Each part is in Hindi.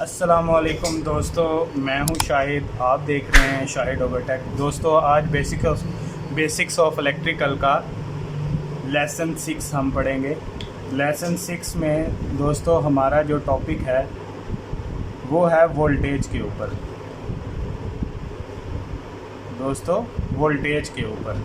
अस्सलामुअलैकुम दोस्तों, मैं हूं शाहिद। आप देख रहे हैं शाहिद ओवरटेक। दोस्तों, आज बेसिक्स ऑफ इलेक्ट्रिकल का लेसन 6 हम पढ़ेंगे। लेसन 6 में दोस्तों हमारा जो टॉपिक है वो है वोल्टेज के ऊपर। दोस्तों, वोल्टेज के ऊपर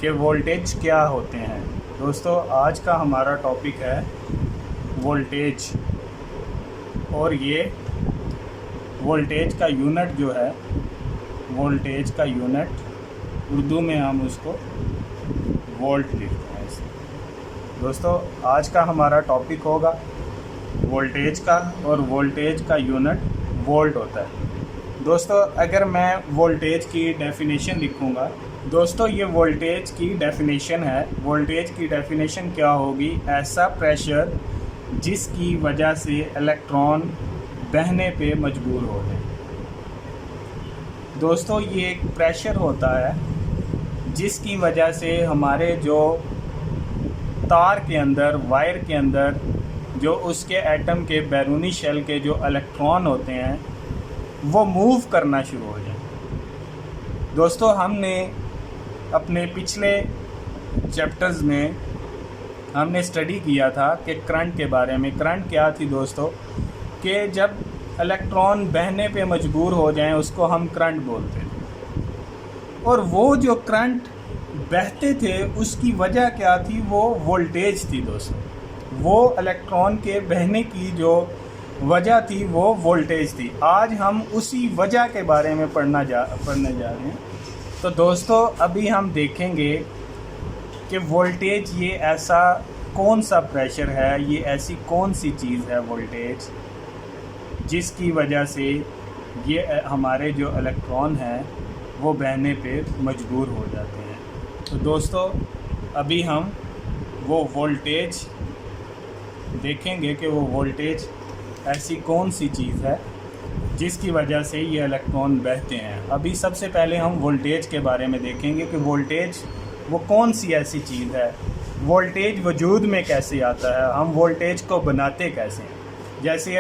कि वोल्टेज क्या होते हैं। दोस्तों, आज का हमारा टॉपिक है वोल्टेज, और ये वोल्टेज का यूनिट जो है, वोल्टेज का यूनिट उर्दू में हम उसको वोल्ट लिखते हैं इसे। दोस्तों, आज का हमारा टॉपिक होगा वोल्टेज का, और वोल्टेज का यूनिट वोल्ट होता है। दोस्तों, अगर मैं वोल्टेज की डेफिनेशन लिखूँगा, दोस्तों ये वोल्टेज की डेफिनेशन है। वोल्टेज की डेफिनेशन क्या होगी? ऐसा प्रेशर जिसकी वजह से इलेक्ट्रॉन बहने पे मजबूर हो जाए। दोस्तों, ये एक प्रेशर होता है जिसकी वजह से हमारे जो तार के अंदर, वायर के अंदर जो उसके एटम के बैरूनी शेल के जो इलेक्ट्रॉन होते हैं वो मूव करना शुरू हो जाए। दोस्तों, हमने अपने पिछले चैप्टर्स में हमने स्टडी किया था कि करंट के बारे में। करंट क्या थी दोस्तों? कि जब इलेक्ट्रॉन बहने पे मजबूर हो जाएं उसको हम करंट बोलते थे। और वो जो करंट बहते थे उसकी वजह क्या थी? वो वोल्टेज थी दोस्तों। वो इलेक्ट्रॉन के बहने की जो वजह थी वो वोल्टेज थी। आज हम उसी वजह के बारे में पढ़ने जा रहे हैं। तो दोस्तों, अभी हम देखेंगे कि वोल्टेज ये ऐसा कौन सा प्रेशर है, ये ऐसी कौन सी चीज़ है वोल्टेज जिसकी वजह से ये हमारे जो इलेक्ट्रॉन हैं वो बहने पे मजबूर हो जाते हैं। तो दोस्तों, अभी हम वो वोल्टेज देखेंगे कि वो वोल्टेज ऐसी कौन सी चीज़ है जिसकी वजह से ये इलेक्ट्रॉन बहते हैं। अभी सबसे पहले हम वोल्टेज के बारे में देखेंगे कि वोल्टेज वो कौन सी ऐसी चीज़ है, वोल्टेज वजूद में कैसे आता है, हम वोल्टेज को बनाते कैसे हैं। जैसे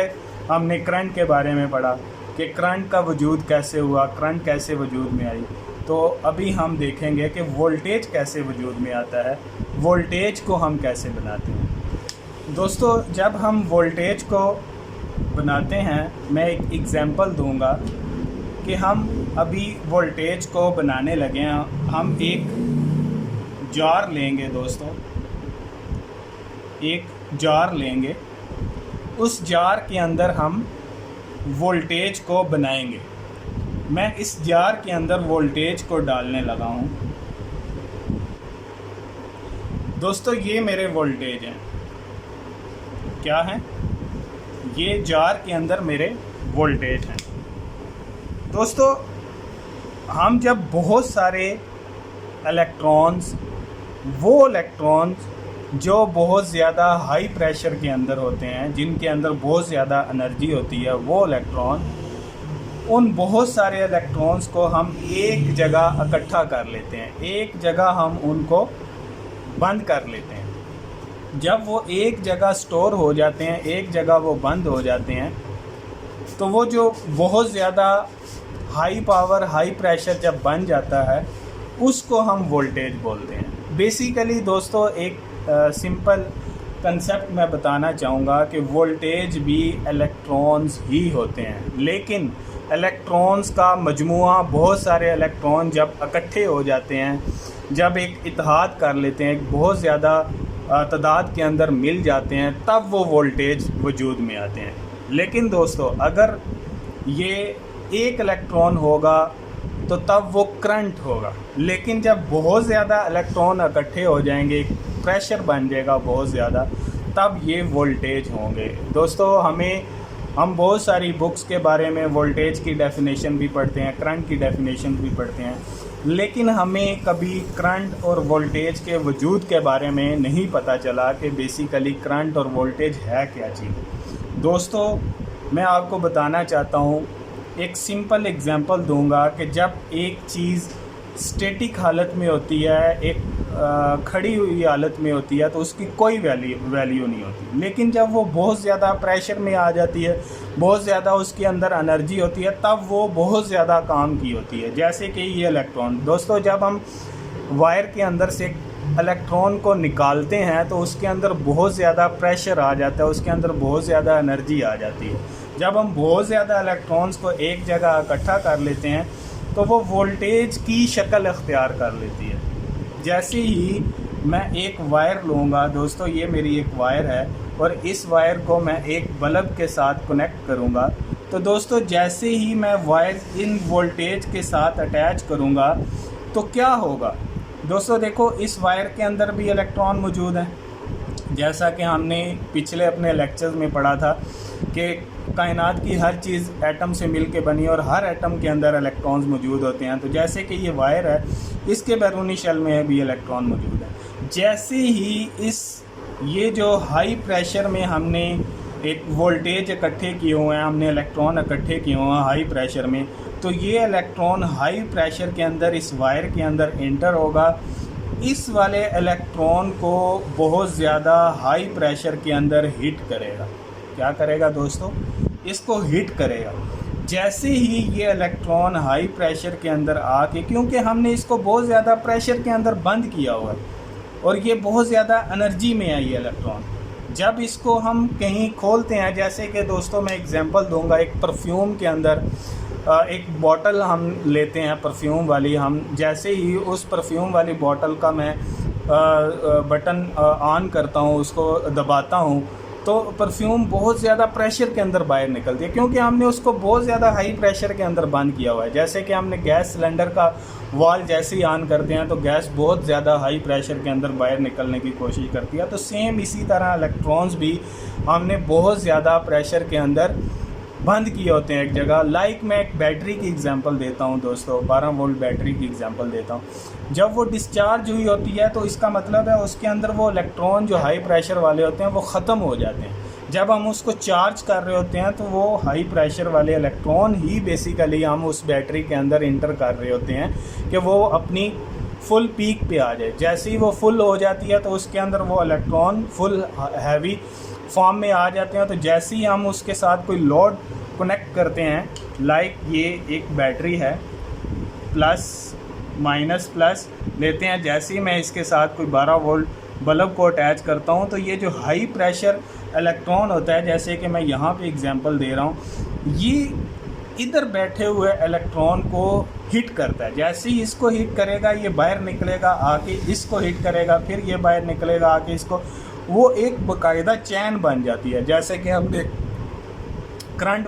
हमने करंट के बारे में पढ़ा कि करंट का वजूद कैसे हुआ, करंट कैसे वजूद में आई। तो अभी हम देखेंगे कि वोल्टेज कैसे वजूद में आता है, वोल्टेज को हम कैसे बनाते हैं। दोस्तों, जब हम वोल्टेज को बनाते हैं, मैं एक एग्जांपल दूंगा कि हम अभी वोल्टेज को बनाने लगे हैं। हम एक जार लेंगे दोस्तों, एक जार लेंगे, उस जार के अंदर हम वोल्टेज को बनाएंगे। मैं इस जार के अंदर वोल्टेज को डालने लगा हूँ। दोस्तों, ये मेरे वोल्टेज हैं। क्या हैं? ये जार के अंदर मेरे वोल्टेज हैं। दोस्तों, हम जब बहुत सारे इलेक्ट्रॉन्स, वो इलेक्ट्रॉन्स जो बहुत ज़्यादा हाई प्रेशर के अंदर होते हैं, जिनके अंदर बहुत ज़्यादा एनर्जी होती है, वो इलेक्ट्रॉन, उन बहुत सारे इलेक्ट्रॉन्स को हम एक जगह इकट्ठा कर लेते हैं, एक जगह हम उनको बंद कर लेते हैं। जब वो एक जगह स्टोर हो जाते हैं, एक जगह वो बंद हो जाते हैं, तो वो जो बहुत ज़्यादा हाई पावर, हाई प्रेशर जब बन जाता है उसको हम वोल्टेज बोलते हैं। बेसिकली दोस्तों, एक सिंपल कंसेप्ट मैं बताना चाहूँगा कि वोल्टेज भी इलेक्ट्रॉन्स ही होते हैं, लेकिन इलेक्ट्रॉन्स का मजमुआ, बहुत सारे इलेक्ट्रॉन जब इकट्ठे हो जाते हैं, जब एक इत्तेहाद कर लेते हैं, एक बहुत ज़्यादा तादाद के अंदर मिल जाते हैं, तब वो वोल्टेज वजूद में आते हैं। लेकिन दोस्तों, अगर ये एक इलेक्ट्रॉन होगा तो तब वो करंट होगा। लेकिन जब बहुत ज़्यादा इलेक्ट्रॉन इकट्ठे हो जाएंगे, प्रेशर बन जाएगा बहुत ज़्यादा, तब ये वोल्टेज होंगे। दोस्तों, हम बहुत सारी बुक्स के बारे में वोल्टेज की डेफिनेशन भी पढ़ते हैं, करंट की डेफिनेशन भी पढ़ते हैं, लेकिन हमें कभी करंट और वोल्टेज के वजूद के बारे में नहीं पता चला कि बेसिकली करंट और वोल्टेज है क्या चीज़। दोस्तों, मैं आपको बताना चाहता हूँ, एक सिंपल एग्जांपल दूंगा कि जब एक चीज़ स्टैटिक हालत में होती है, एक खड़ी हुई हालत में होती है तो उसकी कोई वैल्यू नहीं होती। लेकिन जब वो बहुत ज़्यादा प्रेशर में आ जाती है, बहुत ज़्यादा उसके अंदर एनर्जी होती है, तब वो बहुत ज़्यादा काम की होती है। जैसे कि ये इलेक्ट्रॉन, दोस्तों जब हम वायर के अंदर से इलेक्ट्रॉन को निकालते हैं तो उसके अंदर बहुत ज़्यादा प्रेशर आ जाता है, उसके अंदर बहुत ज़्यादा एनर्जी आ जाती है। जब हम बहुत ज़्यादा इलेक्ट्रॉन्स को एक जगह इकट्ठा कर लेते हैं तो वो वोल्टेज की शक्ल अख्तियार कर लेती है। जैसे ही मैं एक वायर लूँगा, दोस्तों ये मेरी एक वायर है और इस वायर को मैं एक बल्ब के साथ कनेक्ट करूँगा, तो दोस्तों जैसे ही मैं वायर इन वोल्टेज के साथ अटैच करूँगा तो क्या होगा। दोस्तों देखो, इस वायर के अंदर भी इलेक्ट्रॉन मौजूद हैं। जैसा कि हमने पिछले अपने लेक्चर्स में पढ़ा था कि कायनात की हर चीज़ एटम से मिलके बनी और हर एटम के अंदर इलेक्ट्रॉन्स मौजूद होते हैं। तो जैसे कि ये वायर है, इसके बैरूनी शेल में भी इलेक्ट्रॉन मौजूद है। जैसे ही ये जो हाई प्रेशर में हमने एक वोल्टेज इकट्ठे किए हुए हैं, हमने इलेक्ट्रॉन इकट्ठे किए हुए हैं हाई प्रेशर में, तो ये इलेक्ट्रॉन हाई प्रेशर के अंदर इस वायर के अंदर एंटर होगा। इस वाले इलेक्ट्रॉन को बहुत ज़्यादा हाई प्रेशर के अंदर हिट करेगा। क्या करेगा दोस्तों? इसको हिट करेगा। जैसे ही ये इलेक्ट्रॉन हाई प्रेशर के अंदर आके, क्योंकि हमने इसको बहुत ज़्यादा प्रेशर के अंदर बंद किया हुआ है और ये बहुत ज़्यादा एनर्जी में है ये इलेक्ट्रॉन, जब इसको हम कहीं खोलते हैं, जैसे कि दोस्तों मैं एग्जांपल दूंगा, एक परफ्यूम के अंदर एक बॉटल हम लेते हैं परफ्यूम वाली, हम जैसे ही उस परफ्यूम वाली बॉटल का मैं बटन ऑन करता हूँ, उसको दबाता हूँ, तो परफ्यूम बहुत ज़्यादा प्रेशर के अंदर बाहर निकलती है, क्योंकि हमने उसको बहुत ज़्यादा हाई प्रेशर के अंदर बंद किया हुआ है। जैसे कि हमने गैस सिलेंडर का वाल जैसे ही ऑन करते हैं तो गैस बहुत ज़्यादा हाई प्रेशर के अंदर बाहर निकलने की कोशिश करती है। तो सेम इसी तरह इलेक्ट्रॉन्स भी हमने बहुत ज़्यादा प्रेशर के अंदर बंद किए होते हैं एक जगह। लाइक मैं एक बैटरी की एग्जांपल देता हूं दोस्तों, 12 वोल्ट बैटरी की एग्जांपल देता हूं। जब वो डिस्चार्ज हुई होती है तो इसका मतलब है उसके अंदर वो इलेक्ट्रॉन जो हाई प्रेशर वाले होते हैं वो ख़त्म हो जाते हैं। जब हम उसको चार्ज कर रहे होते हैं तो वो हाई प्रेशर वाले इलेक्ट्रॉन ही बेसिकली हम उस बैटरी के अंदर इंटर कर रहे होते हैं कि वो अपनी फुल पीक पे आ जाए। जैसे ही वो फुल हो जाती है तो उसके अंदर वो इलेक्ट्रॉन फुल हैवी फॉर्म में आ जाते हैं। तो जैसे ही हम उसके साथ कोई लोड कनेक्ट करते हैं, लाइक ये एक बैटरी है, प्लस माइनस प्लस लेते हैं, जैसे ही मैं इसके साथ कोई 12 वोल्ट बल्ब को अटैच करता हूं तो ये जो हाई प्रेशर इलेक्ट्रॉन होता है, जैसे कि मैं यहाँ पे एग्जांपल दे रहा हूँ, ये इधर बैठे हुए इलेक्ट्रॉन को हिट करता है। जैसे ही इसको हिट करेगा ये बाहर निकलेगा, आके इसको हिट करेगा, फिर ये बाहर निकलेगा आके इसको, वो एक बाकायदा चैन बन जाती है। जैसे कि हमने करंट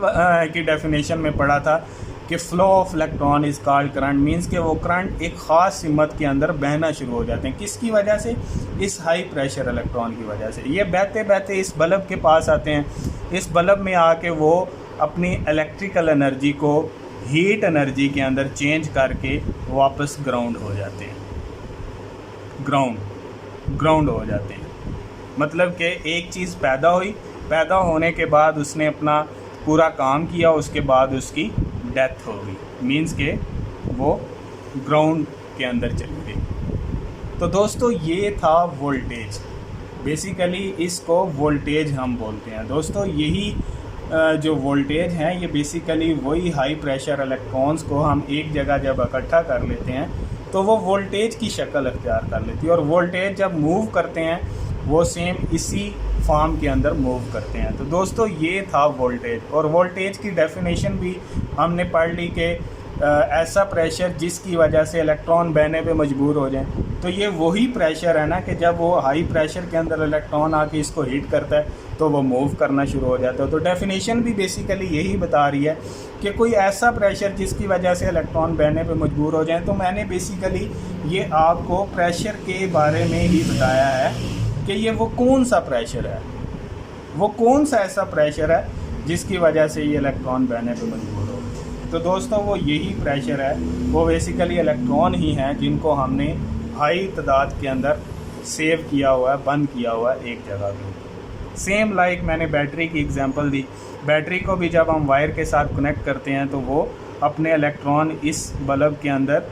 की डेफिनेशन में पढ़ा था कि flow of electron is called current, means कि वो करंट एक ख़ास सिमत के अंदर बहना शुरू हो जाते हैं। किसकी वजह से? इस हाई प्रेशर इलेक्ट्रॉन की वजह से। ये बहते बहते इस बल्ब के पास आते हैं, इस बल्ब में आके वो अपनी इलेक्ट्रिकल एनर्जी को हीट एनर्जी के अंदर चेंज करके वापस ग्राउंड हो जाते हैं, ग्राउंड हो जाते हैं। मतलब कि एक चीज़ पैदा हुई, पैदा होने के बाद उसने अपना पूरा काम किया, उसके बाद उसकी डेथ हो गई, मींस के वो ग्राउंड के अंदर चली गई। तो दोस्तों ये था वोल्टेज। बेसिकली इसको वोल्टेज हम बोलते हैं दोस्तों। यही जो वोल्टेज है ये बेसिकली वही हाई प्रेशर इलेक्ट्रॉन्स को हम एक जगह जब इकट्ठा कर लेते हैं तो वो वोल्टेज की शक्ल अख्तियार कर लेती है। और वोल्टेज जब मूव करते हैं वो सेम इसी फॉर्म के अंदर मूव करते हैं। तो दोस्तों ये था वोल्टेज। और वोल्टेज की डेफिनेशन भी हमने पढ़ ली कि ऐसा प्रेशर जिसकी वजह से इलेक्ट्रॉन बहने पे मजबूर हो जाए। तो ये वही प्रेशर है ना कि जब वो हाई प्रेशर के अंदर इलेक्ट्रॉन आके इसको हीट करता है तो वो मूव करना शुरू हो जाता है। तो डेफिनेशन भी बेसिकली यही बता रही है कि कोई ऐसा प्रेशर जिसकी वजह से इलेक्ट्रॉन बहने पे मजबूर हो जाए। तो मैंने बेसिकली ये आपको प्रेशर के बारे में ही बताया है कि ये वो कौन सा प्रेशर है, वो कौन सा ऐसा प्रेशर है जिसकी वजह से ये इलेक्ट्रॉन बहने पे मजबूर हो। तो दोस्तों वो यही प्रेशर है, वो बेसिकली इलेक्ट्रॉन ही हैं जिनको हमने हाई तादाद के अंदर सेव किया हुआ है, बंद किया हुआ है एक जगह पे। सेम लाइक मैंने बैटरी की एग्जांपल दी। बैटरी को भी जब हम वायर के साथ कनेक्ट करते हैं तो वो अपने इलेक्ट्रॉन इस बल्ब के अंदर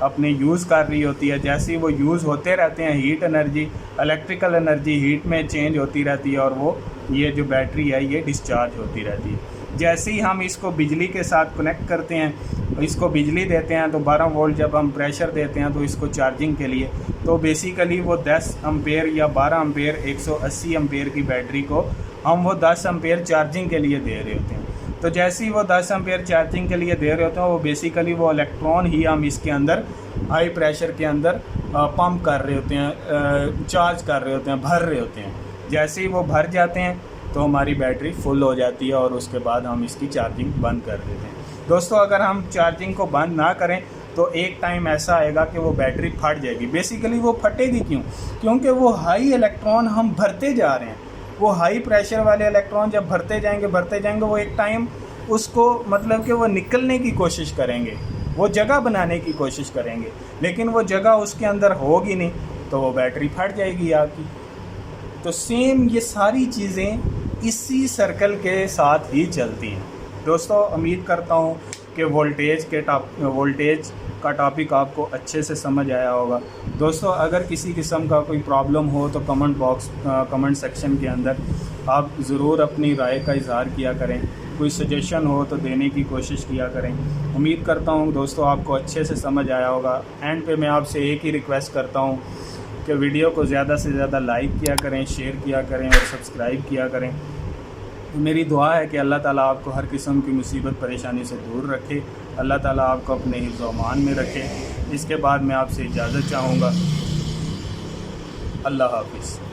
अपने यूज़ कर रही होती है, जैसे ही वो यूज़ होते रहते हैं heat energy, electrical energy heat में चेंज होती रहती है और वो ये जो बैटरी है ये डिस्चार्ज होती रहती है। जैसे ही हम इसको बिजली के साथ कनेक्ट करते हैं, इसको बिजली देते हैं तो 12 वोल्ट जब हम प्रेशर देते हैं तो इसको चार्जिंग के लिए, तो बेसिकली वो 10 एम्पेयर या 12 एम्पेयर 180 एम्पेयर की बैटरी को हम वो 10 एम्पेयर चार्जिंग के लिए दे रहे होते हैं। तो जैसे ही वो 10 एम्पेयर चार्जिंग के लिए दे रहे होते हैं, वो बेसिकली वो इलेक्ट्रॉन ही हम इसके अंदर हाई प्रेशर के अंदर पंप कर रहे होते हैं, चार्ज कर रहे होते हैं, भर रहे होते हैं। जैसे ही वो भर जाते हैं तो हमारी बैटरी फुल हो जाती है और उसके बाद हम इसकी चार्जिंग बंद कर देते हैं। दोस्तों, अगर हम चार्जिंग को बंद ना करें तो एक टाइम ऐसा आएगा कि वो बैटरी फट जाएगी। बेसिकली वो फटेगी क्यों? क्योंकि वो हाई इलेक्ट्रॉन हम भरते जा रहे हैं। वो हाई प्रेशर वाले इलेक्ट्रॉन जब भरते जाएंगे वो एक टाइम उसको मतलब कि वो निकलने की कोशिश करेंगे, वो जगह बनाने की कोशिश करेंगे, लेकिन वो जगह उसके अंदर होगी नहीं तो वो बैटरी फट जाएगी आपकी। तो सेम ये सारी चीज़ें इसी सर्कल के साथ ही चलती हैं। दोस्तों, उम्मीद करता हूँ कि वोल्टेज का टॉपिक आपको अच्छे से समझ आया होगा। दोस्तों, अगर किसी किस्म का कोई प्रॉब्लम हो तो कमेंट सेक्शन के अंदर आप ज़रूर अपनी राय का इज़हार किया करें। कोई सजेशन हो तो देने की कोशिश किया करें। उम्मीद करता हूँ दोस्तों आपको अच्छे से समझ आया होगा। एंड पे मैं आपसे एक ही रिक्वेस्ट करता हूँ कि वीडियो को ज़्यादा से ज़्यादा लाइक किया करें, शेयर किया करें और सब्सक्राइब किया करें। मेरी दुआ है कि अल्लाह ताला आपको हर किस्म की मुसीबत परेशानी से दूर रखे, अल्लाह ताला आपको अपने हिफ्ज़ व अमान में रखे। इसके बाद मैं आपसे इजाज़त चाहूँगा। अल्लाह हाफ़िज़।